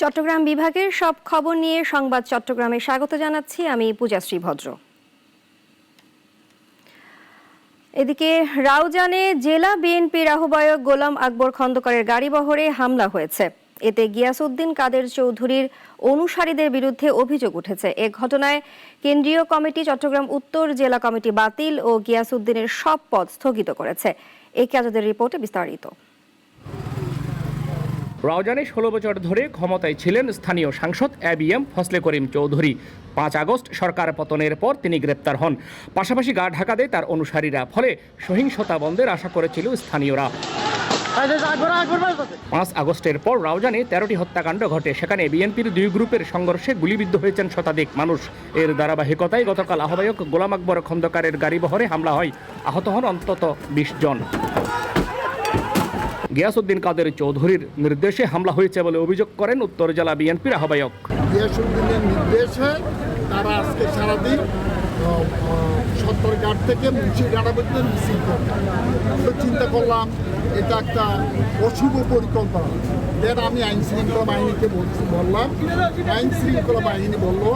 চট্টগ্রাম বিভাগের সব খবর নিয়ে সংবাদ চট্টগ্রামে স্বাগত জানাচ্ছি আমি পূজাশ্রী ভদ্র। এদিকে রাউজানে জেলা বিএনপির আহ্বায়ক গোলাম আকবর খন্দকারের গাড়িবহরে হামলা হয়েছে। এতে গিয়াসউদ্দিন কাদের চৌধুরীর অনুসারীদের বিরুদ্ধে অভিযোগ উঠেছে। এ ঘটনায় কেন্দ্রীয় কমিটি চট্টগ্রাম উত্তর জেলা কমিটি বাতিল ও গিয়াসউদ্দিনের সব পদ স্থগিত করেছে। একে আজাদের রিপোর্টে বিস্তারিত। রাউজানে 16 বছর ধরে ক্ষমতায় ছিলেন স্থানীয় সাংসদ এবিএম ফজলে করিম চৌধুরী। 5 আগস্ট সরকার পতনের পর তিনি গ্রেপ্তার হন। পাশাপাশি গা ঢাকা দেয় তার অনুসারীরা, ফলে সহিংসতা বন্ধের আশা করেছিল স্থানীয়রা। 5 আগস্টের পর রাউজানে 13টি হত্যাকাণ্ড ঘটে। সেখানে বিএনপির 2 গ্রুপের সংঘর্ষে গুলিবিদ্ধ হয়েছেন শতাধিক মানুষ। এর ধারাবাহিকতায় গতকাল আহ্বায়ক গোলাম আকবর খন্দকারের গাড়িবহরে হামলা হয়। আহত হন অন্তত 20 জন। গিয়াসউদ্দিন কাদের চৌধুরীর নির্দেশে হামলা হয়েছে বলে অভিযোগ করেন উত্তর জেলা বিএনপির আহ্বায়ক। গিয়াসউদ্দিনের নির্দেশে তারা আজকে সারাদিন সদরঘাট থেকে মুন্সিঘাটা পর্যন্ত মিছিল করবে। আমরা চিন্তা করলাম এটা একটা অশুভ পরিকল্পনা। দেন আমি আইন শৃঙ্খলা বাহিনীকে বললাম, আইন শৃঙ্খলা বাহিনী বললো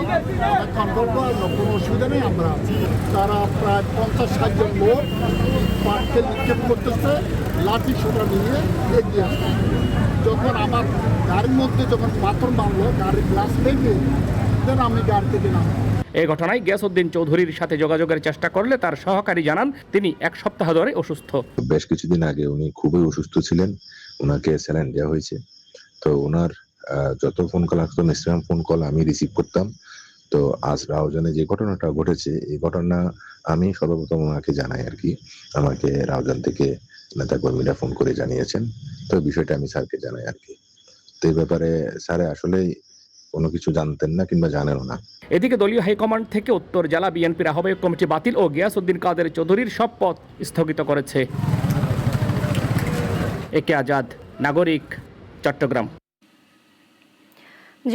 কন্ট্রোল করার কোনো অসুবিধা নেই, আমরা আছি। তারা প্রায় 50-60 জন লোক পাটকে নিক্ষেপ করতেছে, লাঠি সোটা নিয়ে এগিয়ে আসছে। যখন আমার গাড়ির মধ্যে যখন পাথর মারলো, গাড়ির গ্লাস ভেঙে, দেন আমি গাড়ি থেকে নামলাম। এই ঘটনায় গিয়াসউদ্দিন চৌধুরীর সাথে যোগাযোগের চেষ্টা করলে তার সহকারী জানান তিনি 1 সপ্তাহ ধরে অসুস্থ। বেশ কিছুদিন আগে উনি খুবই অসুস্থ ছিলেন, ওনাকে স্যালাইন দেওয়া হয়েছে। তো ওনার যত ফোন কল আসতো, ম্যাক্সিমাম ফোন কল আমি রিসিভ করতাম। তো আজ রাউজানে যে ঘটনাটা ঘটেছে, এই ঘটনা আমি সর্বপ্রথম ওনাকে জানাই আর কি। আমাকে রাউজান থেকে নেতাকর্মীরা ফোন করে জানিয়েছেন। তো বিষয়টা আমি স্যারকে জানাই আর কি। তো এই ব্যাপারে স্যার আসলেই কোনো কিছু জানতেন না কিংবা জানেনও না। এদিকে দলীয় হাইকমান্ড থেকে উত্তর জেলা বিএনপির আহ্বায়ক কমিটি বাতিল ও গিয়াসউদ্দিন কাদের চৌধুরীর সব পদ স্থগিত করেছে। একে আজাদ, নাগরিক, চট্টগ্রাম।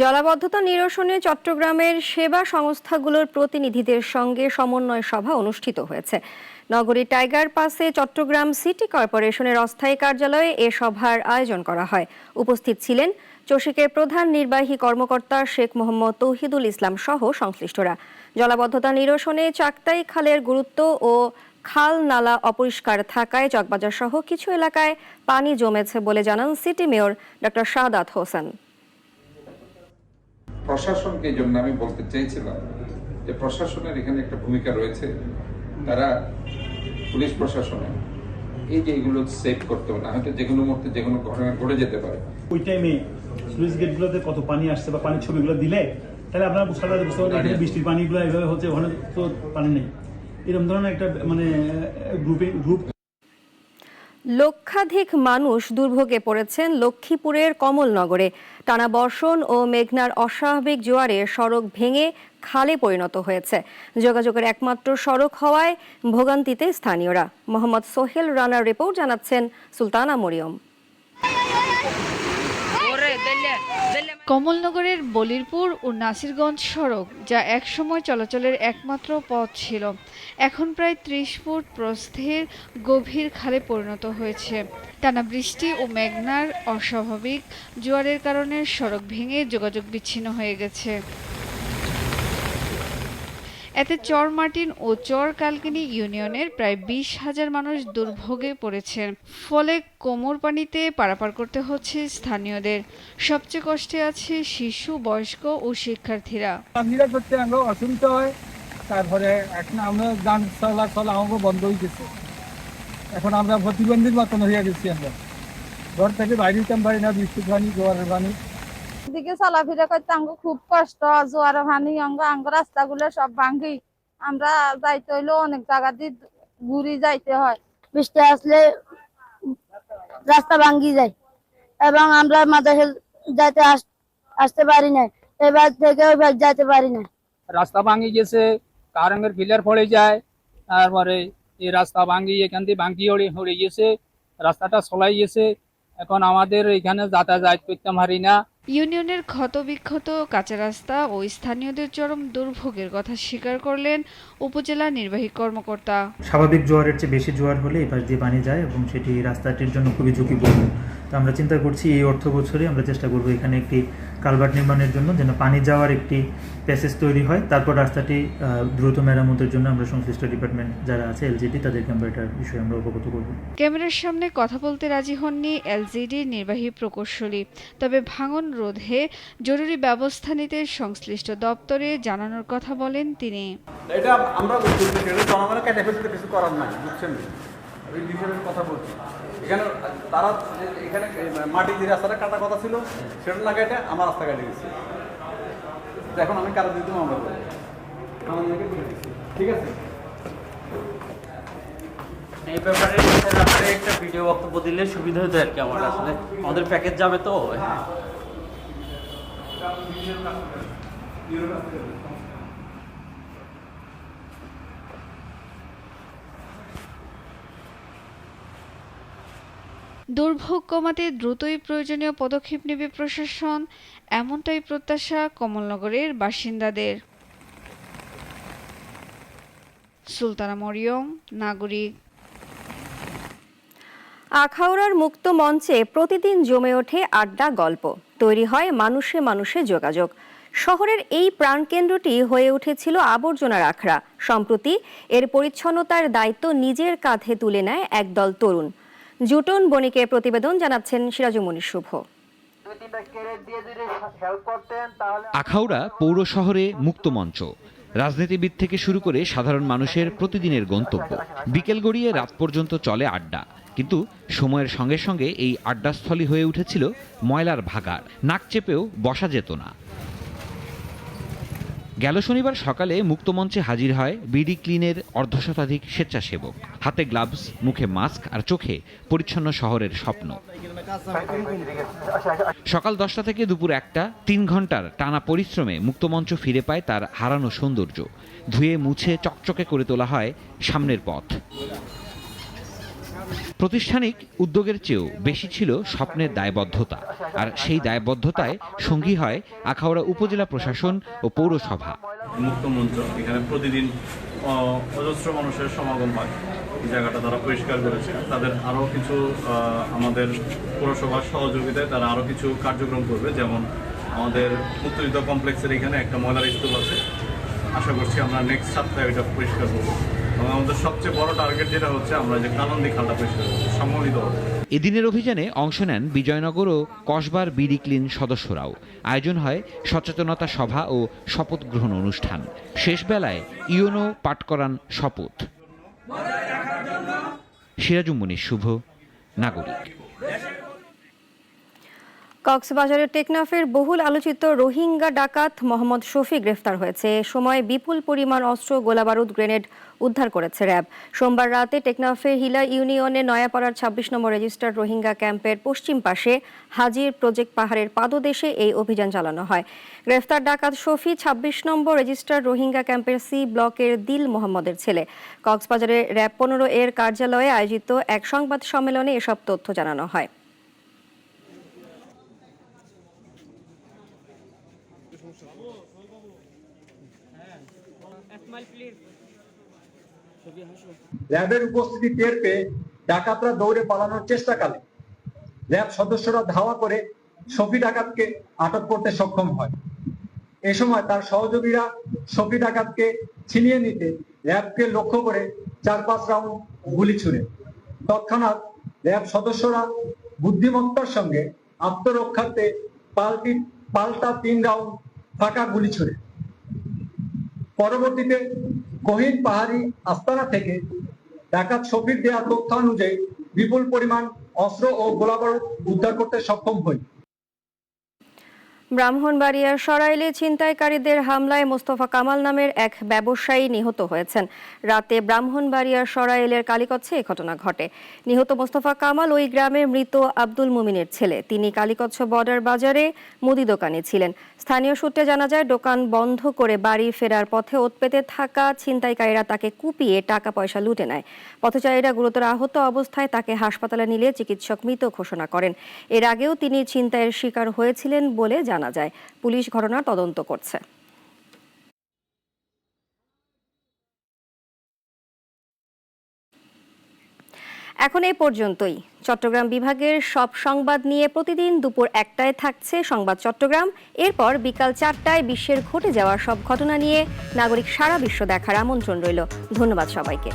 জলাবদ্ধতা নিরসনে চট্টগ্রামের সেবা সংস্থাগুলোর প্রতিনিধিদের সঙ্গে সমন্বয় সভা অনুষ্ঠিত হয়েছে। নগরীর টাইগার পাসে চট্টগ্রাম সিটি কর্পোরেশনের অস্থায়ী কার্যালয়ে এ সভার আয়োজন করা হয়। উপস্থিত ছিলেন চসিকের প্রধান নির্বাহী কর্মকর্তা শেখ মোহাম্মদ তৌহিদুল ইসলাম সহ সংশ্লিষ্টরা। জলাবদ্ধতা নিরসনে চাকতাই খালের গুরুত্ব ও খাল নালা অপরিষ্কার থাকায় চকবাজার সহ কিছু এলাকায় পানি জমেছে বলে জানান city mayor doctor Shahadat Hossain. প্রশাসনকে জন্য আমি বলতে চেয়েছিলাম যে প্রশাসনের এখানে একটা ভূমিকা রয়েছে। তারা পুলিশ প্রশাসনে এই যে এগুলো সেভ করতে হবে, না হয়তো যে কোনো মুহূর্তে যে কোনো ঘটনা ঘটে যেতে পারে। ওই টাইমে স্লুইস গেটগুলোতে কত পানি আসছে বা পানির ছবিগুলো দিলে তাহলে আপনারা বুঝতে পারবেন এখানে বৃষ্টির পানিগুলো এইভাবে হচ্ছে, ওখানে তো পানি নেই। এরকম ধরনের একটা মানে গ্রুপ। লক্ষাধিক মানুষ দুর্ভোগে পড়েছেন লক্ষ্মীপুরের কমলনগরে। টানা বর্ষণ ও মেঘনার অস্বাভাবিক জোয়ারে সড়ক ভেঙে খালে পরিণত হয়েছে। যোগাযোগের একমাত্র সড়ক হওয়ায় ভোগান্তিতে স্থানীয়রা। মোহাম্মদ সোহেল রানার রিপোর্ট জানাচ্ছেন সুলতানা মরিয়ম। কমলনগরের বলিরপুর ও নাসিরগঞ্জ সড়ক, যা একসময় চলাচলের একমাত্র পথ ছিল, এখন প্রায় 30 ফুট প্রস্থের গভীর খালে পরিণত হয়েছে। টানা বৃষ্টি ও মেঘনার অস্বাভাবিক জোয়ারের কারণে সড়ক ভেঙে যোগাযোগ বিচ্ছিন্ন হয়ে গেছে। এতে চরমার্টিন ও চর কালকিনি ইউনিয়নের প্রায় 20,000 মানুষ দুর্ভোগে পড়েছেন। ফলে কোমর পানিতে পারাপার করতে হচ্ছে স্থানীয়দের। সবচেয়ে কষ্টে আছে শিশু, বয়স্ক ও শিক্ষার্থীরা। অসুবিধা হয়, তারপরে এখন আমরা যান চলাচল আমাকে বন্ধ হয়ে গেছে। এখন আমরা প্রতিবন্ধীর মতন হয়ে গেছি। আমরা ঘর থেকে বাইরে যেতে পারি না, বৃষ্টির পানি, জোয়ারের পানি। দিকে চলাফেরা করতে আমাকে খুব কষ্ট। জোয়ার ভানি আঙ্গ রাস্তাগুলো সব ভাঙ্গি, আমরা যাইতে হইলেও অনেক জায়গা দিয়ে ঘুরে যাইতে হয়। বৃষ্টি আসলে রাস্তা ভাঙ্গি যায় এবং আমরা মাদ্রাসা যাইতে আসতে পারি না, এবার থেকে ওইবার যাইতে পারি না। রাস্তা ভাঙ্গি গেছে, কারেন্টের পিলার পড়ে যায়, তারপরে এই রাস্তা ভাঙ্গি এখান থেকে ভাঙ্গি হয়ে গেছে, রাস্তাটা চলাই গেছে। এখন আমাদের এখানে যাতায়াত করতে পারি না। ইউনিয়নের ক্ষতবিক্ষত কাঁচা রাস্তা ও স্থানীয়দের চরম দুর্ভোগের কথা স্বীকার করলেন উপজেলা নির্বাহী কর্মকর্তা। স্বাভাবিক জোয়ারের চেয়ে বেশি জোয়ার হলে এই পাশ দিয়ে পানি যায় এবং সেটি রাস্তাটির জন্য খুবই ঝুঁকিপূর্ণ। তো আমরা চিন্তা করছি এই অর্থ বছরে আমরা চেষ্টা করব এখানে একটি কালভার্ট নির্মাণের জন্য যেন পানি যাওয়ার একটি প্যাসেজ তৈরি হয়। তারপর রাস্তাটি দ্রুত মেরামতের জন্য আমরা সংশ্লিষ্ট ডিপার্টমেন্ট যারা আছে এলজিডি তাদেরকে আমরা এটার বিষয়ে আমরা অবগত করব। ক্যামেরার সামনে কথা বলতে রাজি হননি এলজিডির নির্বাহী প্রকৌশলী, তবে ভাঙন রোধে জরুরি ব্যবস্থা নিতে সংশ্লিষ্ট দপ্তরে জানানোর কথা বলেন তিনি। এটা আমরা জনগণের কেটে ফেলতে কিছু করার নাই, বুঝছেন? ওই বিষয়ের কথা বলছি। এখানে তারা এখানে মাটি যে রাস্তাটা কাটা কথা ছিল সেটা না কেটে আমার রাস্তা কেটে গেছে। এখন আমি কারো দিতে মামলা করবো, আমার নাকি ঠিক আছে। এই ব্যাপারে একটা ভিডিও বক্তব্য দিলে সুবিধা হতো আর কি। আমার আসলে আমাদের প্যাকেজ যাবে তো। দুর্ভোগ কমাতে দ্রুতই প্রয়োজনীয় পদক্ষেপ নেবে প্রশাসন, এমনটাই প্রত্যাশা কমলনগরের বাসিন্দাদের। সুলতানা মরিয়ম, নাগরিক। আখাউড়ার মুক্ত মঞ্চে প্রতিদিন জমে ওঠে আড্ডা, গল্প, তৈরি হয় মানুষে মানুষে যোগাযোগ। শহরের এই প্রাণকেন্দ্রটি হয়ে উঠেছিল আবর্জনার আখড়া। সম্প্রতি এর পরিচ্ছন্নতার দায়িত্ব নিজের কাঁধে তুলে নেয় একদল তরুণ। জুটন বণিকের প্রতিবেদন, জানাচ্ছেন সিরাজুমনি শুভ। আখাউড়া পৌর শহরে মুক্ত মঞ্চ, রাজনীতিবিদ থেকে শুরু করে সাধারণ মানুষের প্রতিদিনের গন্তব্য। বিকেল গড়িয়ে রাত পর্যন্ত চলে আড্ডা, কিন্তু সময়ের সঙ্গে সঙ্গে এই আড্ডাস্থলী হয়ে উঠেছিল ময়লার ভাগাড়। নাক চেপেও বসা যেত না। গেল শনিবার সকালে মুক্তমঞ্চে হাজির হয় বিডি ক্লিনের অর্ধশতাধিক স্বেচ্ছাসেবক। হাতে গ্লাভস, মুখে মাস্ক আর চোখে পরিচ্ছন্ন শহরের স্বপ্ন। সকাল 10টা থেকে দুপুর 1টা, 3 ঘন্টার টানা পরিশ্রমে মুক্তমঞ্চ ফিরে পায় তার হারানো সৌন্দর্য। ধুয়ে মুছে চকচকে করে তোলা হয় সামনের পথ। প্রতিষ্ঠানিক উদ্যোগের চেয়েও বেশি ছিল স্বপ্নের দায়বদ্ধতা, আর সেই দায়বদ্ধতায় সঙ্গী হয় আখাউড়া উপজেলা প্রশাসন ও পৌরসভা। মুক্ত মঞ্চ, এখানে প্রতিদিন অজস্র মানুষের সমাগম হয়। এই জায়গাটা তারা পরিষ্কার করেছে। তাদের আরও কিছু আমাদের পৌরসভার সহযোগিতায় তারা আরও কিছু কার্যক্রম করবে, যেমন আমাদের মুক্তিযুদ্ধ কমপ্লেক্সের এখানে একটা ময়লার স্তূপ আছে। আশা করছি আমরা নেক্সট সপ্তাহে এটা পরিষ্কার করবো। এবং আমাদের সবচেয়ে বড় টার্গেট যেটা হচ্ছে আমরা যে কানন্দি খালটা পরিষ্কার করবো সম্মিলিত হবে। এদিনের অভিযানে অংশ নেন বিজয়নগর ও কসবার বিডি ক্লিন সদস্যরাও। আয়োজন হয় সচেতনতা সভা ও শপথ গ্রহণ অনুষ্ঠান। শেষ বেলায় ইউনো পাঠ করান শপথ। সিরাজুমনি শুভ, নাগরিক। কক্সবাজারের টেকনাফের বহুল আলোচিত রোহিঙ্গা ডাকাত মোহাম্মদ শফি গ্রেফতার হয়েছে। এ সময় বিপুল পরিমাণ অস্ত্র, গোলাবারুদ, গ্রেনেড উদ্ধার করেছে র্যাব। সোমবার রাতে টেকনাফের হিলা ইউনিয়নের নয়াপাড়ার 26 নম্বর রেজিস্টার্ড রোহিঙ্গা ক্যাম্পের পশ্চিম পাশে হাজির প্রজেক্ট পাহাড়ের পাদদেশে এই অভিযান চালানো হয়। গ্রেফতার ডাকাত শফি 26 নম্বর রেজিস্টার্ড রোহিঙ্গা ক্যাম্পের সি ব্লকের দিল মোহাম্মদের ছেলে। কক্সবাজারের র্যাব 15 এর কার্যালয়ে আয়োজিত এক সংবাদ সম্মেলনে এসব তথ্য জানানো হয়। র্যাবের উপস্থিতি টের পেয়ে ডাকাতরা দৌড়ে পালানোর চেষ্টাকালে র্যাব সদস্যরা ধাওয়া করে শফি ডাকাতকে আটক করতে সক্ষম হয়। এ সময় তার সহযোগীরা শফি ডাকাতকে ছিনিয়ে নিতে র্যাবকে লক্ষ্য করে 4-5 রাউন্ড গুলি ছুড়ে। তৎক্ষণাৎ র্যাব সদস্যরা বুদ্ধিমত্তার সঙ্গে আত্মরক্ষার্থে পাল্টা 3 রাউন্ড ফাঁকা গুলি ছুড়ে। পরবর্তীতে গহীন পাহাড়ি আস্তানা থেকে ডাকাত শফির দেয়া তথ্য অনুযায়ী বিপুল পরিমাণ অস্ত্র ও গোলাবারুদ উদ্ধার করতে সক্ষম হয়। ব্রাহ্মণবাড়িয়ার সরাইলে ছিনতাইকারীদের হামলায় মোস্তফা কামাল নামের এক ব্যবসায়ী নিহত হয়েছেন। রাতে ব্রাহ্মণবাড়িয়ার সরাইলের কালীকচ্ছে এ ঘটনা ঘটে। নিহত মোস্তফা কামাল ওই গ্রামের মৃত আব্দুল মুমিনের ছেলে। তিনি কালীকচ্ছ বর্ডার বাজারে মুদি দোকানে ছিলেন। স্থানীয় সূত্রে জানা যায়, দোকান বন্ধ করে বাড়ি ফেরার পথে ওৎপেতে থাকা ছিনতাইকারীরা তাকে কুপিয়ে টাকা পয়সা লুটে নেয়। পথচারীরা গুরুতর আহত অবস্থায় তাকে হাসপাতালে নিলে চিকিৎসক মৃত ঘোষণা করেন। এর আগেও তিনি ছিনতাইয়ের শিকার হয়েছিলেন বলে জানা যায়। পুলিশ ঘটনার তদন্ত করছে। এখন এই পর্যন্তই। চট্টগ্রাম বিভাগের সব সংবাদ নিয়ে প্রতিদিন দুপুর 1টায় থাকছে সংবাদ চট্টগ্রাম। এরপর বিকাল 4টায় বিশ্বের ঘটে যাওয়া সব ঘটনা নিয়ে নাগরিক সারা বিশ্ব দেখার আমন্ত্রণ রইল। ধন্যবাদ সবাইকে।